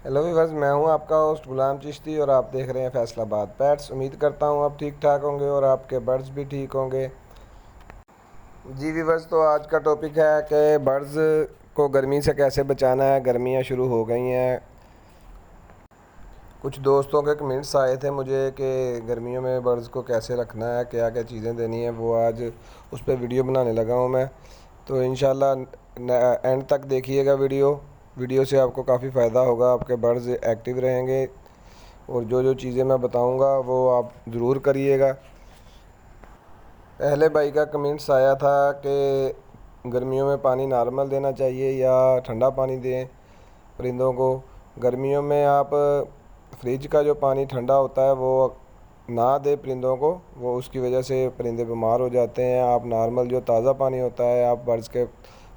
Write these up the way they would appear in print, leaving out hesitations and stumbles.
Hello viewers, मैं हूं आपका होस्ट गुलाम चिश्ती और आप देख रहे हैं फैसलाबाद पैट्स। उम्मीद करता हूं आप ठीक ठाक होंगे और आपके बर्ड्स भी ठीक होंगे। जी व्यूअर्स, तो आज का टॉपिक है कि बर्ड्स को गर्मी से कैसे बचाना है। गर्मियां शुरू हो गई हैं। कुछ दोस्तों के कमेंट्स आए थे मुझे कि गर्मियों में बर्ड्स को कैसे रखना है, क्या क्या चीज़ें देनी है। वो आज उस पर वीडियो बनाने लगा हूं मैं। तो इंशाल्लाह एंड तक देखिएगा वीडियो। वीडियो से आपको काफ़ी फ़ायदा होगा, आपके बर्ड्स एक्टिव रहेंगे और जो जो चीज़ें मैं बताऊंगा वो आप ज़रूर करिएगा। पहले भाई का कमेंट्स आया था कि गर्मियों में पानी नॉर्मल देना चाहिए या ठंडा पानी दें परिंदों को। गर्मियों में आप फ्रिज का जो पानी ठंडा होता है वो ना दें परिंदों को, वो उसकी वजह से परिंदे बीमार हो जाते हैं। आप नॉर्मल जो ताज़ा पानी होता है आप बर्ड्स के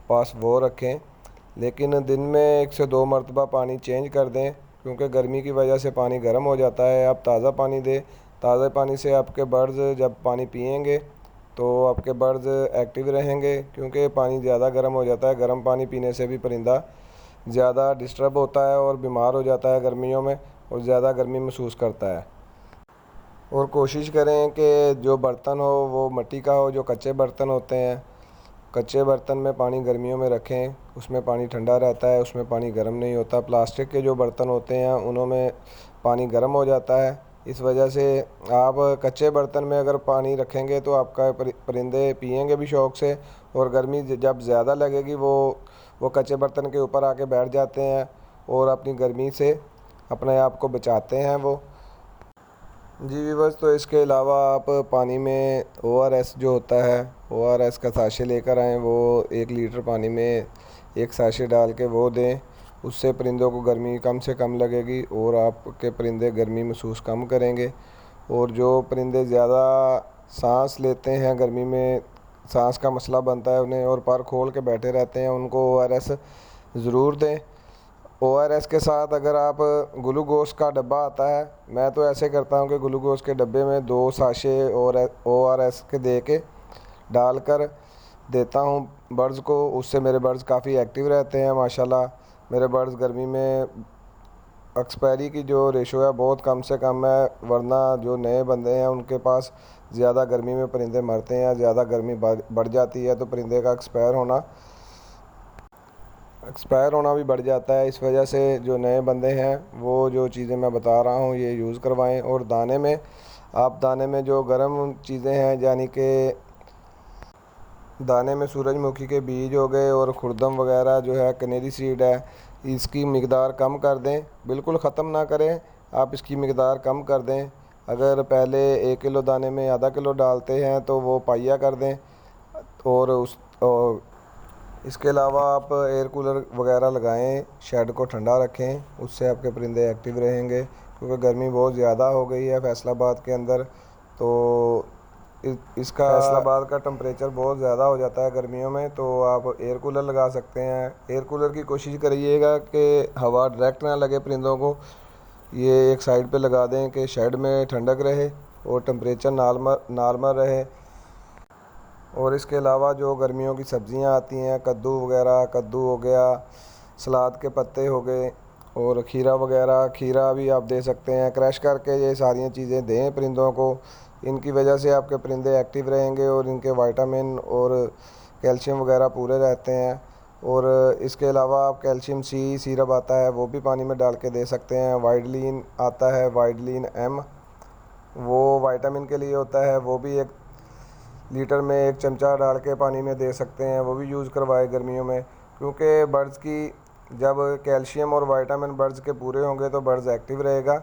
पास वो रखें, लेकिन दिन में 1 से 2 मरतबा पानी चेंज कर दें, क्योंकि गर्मी की वजह से पानी गर्म हो जाता है। आप ताज़ा पानी दें। ताज़ा पानी से आपके बर्ड्स जब पानी पिएंगे तो आपके बर्ड्स एक्टिव रहेंगे, क्योंकि पानी ज़्यादा गर्म हो जाता है। गर्म पानी पीने से भी परिंदा ज़्यादा डिस्टर्ब होता है और बीमार हो जाता है गर्मियों में, और ज़्यादा गर्मी महसूस करता है। और कोशिश करें कि जो बर्तन हो वो मिट्टी का हो। जो कच्चे बर्तन होते हैं, कच्चे बर्तन में पानी गर्मियों में रखें, उसमें पानी ठंडा रहता है, उसमें पानी गर्म नहीं होता। प्लास्टिक के जो बर्तन होते हैं उनमें पानी गर्म हो जाता है। इस वजह से आप कच्चे बर्तन में अगर पानी रखेंगे तो आपका परिंदे पिएंगे भी शौक़ से, और गर्मी जब ज़्यादा लगेगी वो कच्चे बर्तन के ऊपर आके बैठ जाते हैं और अपनी गर्मी से अपने आप को बचाते हैं वो। जी व्यूअर्स, तो इसके अलावा आप पानी में ORS जो होता है, ORS का साशे लेकर आएँ। वो 1 लीटर पानी में एक साशे डाल के वो दें। उससे परिंदों को गर्मी कम से कम लगेगी और आपके परिंदे गर्मी महसूस कम करेंगे। और जो परिंदे ज़्यादा सांस लेते हैं गर्मी में, सांस का मसला बनता है उन्हें और पर खोल के बैठे रहते हैं, उनको ORS ज़रूर दें। ORS के साथ अगर आप ग्लूकोज का डब्बा आता है, मैं तो ऐसे करता हूँ कि ग्लूकोज के डब्बे में 2 साशे और ORS के दे के डालकर देता हूँ बर्ड्स को। उससे मेरे बर्ड्स काफ़ी एक्टिव रहते हैं माशाल्लाह। मेरे बर्ड्स गर्मी में एक्सपायरी की जो रेशो है बहुत कम से कम है, वरना जो नए बंदे हैं उनके पास ज़्यादा गर्मी में परिंदे मरते हैं। ज़्यादा गर्मी बढ़ जाती है तो परिंदे का एक्सपायर होना भी बढ़ जाता है। इस वजह से जो नए बंदे हैं वो जो चीज़ें मैं बता रहा हूँ ये यूज़ करवाएं। और दाने में जो गर्म चीज़ें हैं, यानी कि दाने में सूरजमुखी के बीज हो गए और खुर्दम वगैरह जो है, कनेरी सीड है, इसकी मिकदार कम कर दें। बिल्कुल ख़त्म ना करें, आप इसकी मिकदार कम कर दें। अगर पहले 1 किलो दाने में ½ किलो डालते हैं तो वो पाइया कर दें। और इसके अलावा आप एयर कूलर वगैरह लगाएं, शेड को ठंडा रखें, उससे आपके परिंदे एक्टिव रहेंगे। क्योंकि गर्मी बहुत ज़्यादा हो गई है फैसलाबाद के अंदर, तो इसका फैसलाबाद का टेम्परेचर बहुत ज़्यादा हो जाता है गर्मियों में, तो आप एयर कूलर लगा सकते हैं। एयर कूलर की कोशिश करिएगा कि हवा डायरेक्ट ना लगे परिंदों को। ये एक साइड पे लगा दें कि शेड में ठंडक रहे और टेम्परेचर नॉर्मल रहे। और इसके अलावा जो गर्मियों की सब्ज़ियां आती हैं, कद्दू वगैरह, कद्दू हो गया, सलाद के पत्ते हो गए, और खीरा वगैरह, खीरा भी आप दे सकते हैं क्रश करके। ये सारी चीज़ें दें परिंदों को। इनकी वजह से आपके परिंदे एक्टिव रहेंगे और इनके विटामिन और कैल्शियम वगैरह पूरे रहते हैं। और इसके अलावा आप कैल्शियम C सिरप आता है वो भी पानी में डाल के दे सकते हैं। वाइडलीन आता है, वाइडलीन M, वो विटामिन के लिए होता है, वो भी 1 लीटर में 1 चमचा डाल के पानी में दे सकते हैं। वो भी यूज़ करवाए गर्मियों में, क्योंकि बर्ड्स की जब कैल्शियम और विटामिन बर्ड्स के पूरे होंगे तो बर्ड्स एक्टिव रहेगा।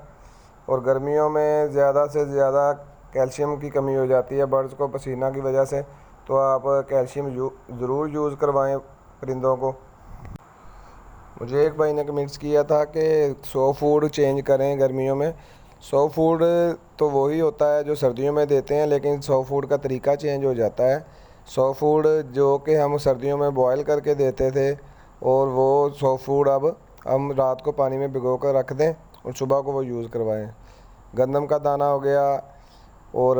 और गर्मियों में ज़्यादा से ज़्यादा कैल्शियम की कमी हो जाती है बर्ड्स को पसीना की वजह से, तो आप कैल्शियम ज़रूर यूज़ करवाएं परिंदों को। मुझे एक भाई ने कमेंट्स किया था कि सो फूड चेंज करें गर्मियों में। सो फूड तो वही होता है जो सर्दियों में देते हैं, लेकिन सो फूड का तरीका चेंज हो जाता है। सो फूड जो कि हम सर्दियों में बॉयल करके देते थे, और वो सो फूड अब हम रात को पानी में भिगो कर रख दें और सुबह को वो यूज़ करवाएं। गंदम का दाना हो गया, और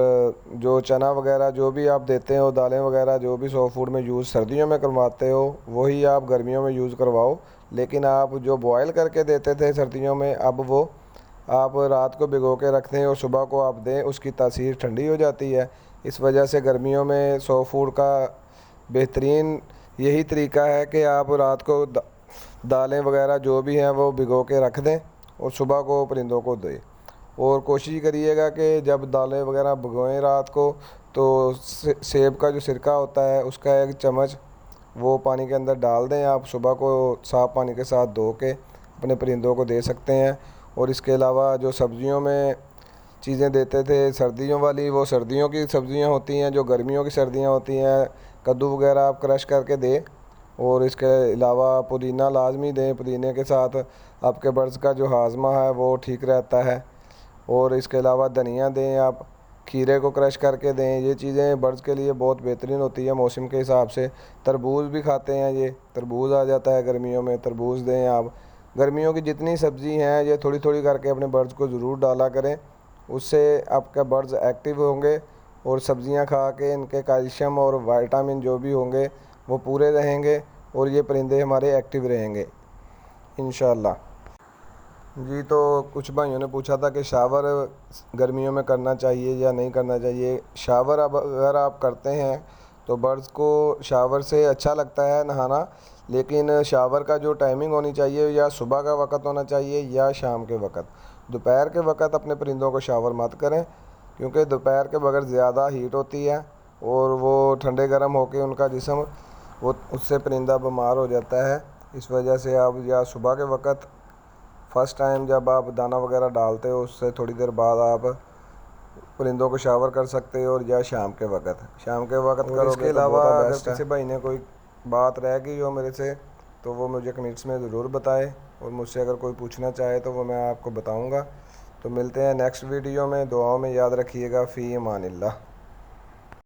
जो चना वगैरह जो भी आप देते हो, दालें वगैरह जो भी सॉफ्ट फूड में यूज़ सर्दियों में करवाते हो वही आप गर्मियों में यूज़ करवाओ। लेकिन आप जो बॉयल करके देते थे सर्दियों में, अब वो आप रात को भिगो के रख दें और सुबह को आप दें, उसकी तासीर ठंडी हो जाती है। इस वजह से गर्मियों में सॉफ्ट फूड का बेहतरीन यही तरीका है कि आप रात को दालें वगैरह जो भी हैं वो भिगो के रख दें और सुबह को परिंदों को दें। और कोशिश करिएगा कि जब दालें वगैरह भिगोएं रात को, तो सेब का जो सिरका होता है उसका 1 चम्मच वो पानी के अंदर डाल दें। आप सुबह को साफ़ पानी के साथ धो के अपने परिंदों को दे सकते हैं। और इसके अलावा जो सब्ज़ियों में चीज़ें देते थे सर्दियों वाली, वो सर्दियों की सब्ज़ियां होती हैं, जो गर्मियों की सर्दियां होती हैं, कद्दू वगैरह आप क्रश करके दें। और इसके अलावा पुदीना लाजमी दें, पुदीने के साथ आपके बर्ड्स का जो हाजमा है वो ठीक रहता है। और इसके अलावा धनिया दें, आप खीरे को क्रश करके दें। ये चीज़ें बर्ड्स के लिए बहुत बेहतरीन होती है मौसम के हिसाब से। तरबूज भी खाते हैं, ये तरबूज आ जाता है गर्मियों में, तरबूज दें आप। गर्मियों की जितनी सब्ज़ी हैं ये थोड़ी थोड़ी करके अपने बर्ड्स को ज़रूर डाला करें, उससे आपका बर्ड्स एक्टिव होंगे और सब्ज़ियां खा के इनके कैल्शियम और विटामिन जो भी होंगे वो पूरे रहेंगे और ये परिंदे हमारे एक्टिव रहेंगे इंशाल्लाह। जी, तो कुछ भाइयों ने पूछा था कि शावर गर्मियों में करना चाहिए या नहीं करना चाहिए। शावर अब अगर आप करते हैं तो बर्ड्स को शावर से अच्छा लगता है नहाना, लेकिन शावर का जो टाइमिंग होनी चाहिए या सुबह का वक़्त होना चाहिए या शाम के वक़्त। दोपहर के वक़्त अपने परिंदों को शावर मत करें, क्योंकि दोपहर के वक़्त ज़्यादा हीट होती है और वो ठंडे गर्म होकर उनका जिस्म वो उससे परिंदा बीमार हो जाता है। इस वजह से आप या सुबह के वक़्त फ़र्स्ट टाइम जब आप दाना वगैरह डालते हो उससे थोड़ी देर बाद आप परिंदों को शावर कर सकते हो, और या शाम के वक़्त करोगे। इसके अलावा अगर किसी भाई ने कोई बात रह गई हो मेरे से तो वो मुझे कमेंट्स में ज़रूर बताए, और मुझसे अगर कोई पूछना चाहे तो वो मैं आपको बताऊंगा। तो मिलते हैं नेक्स्ट वीडियो में। दुआओं में याद रखिएगा। फ़ी अमानिल्लाह।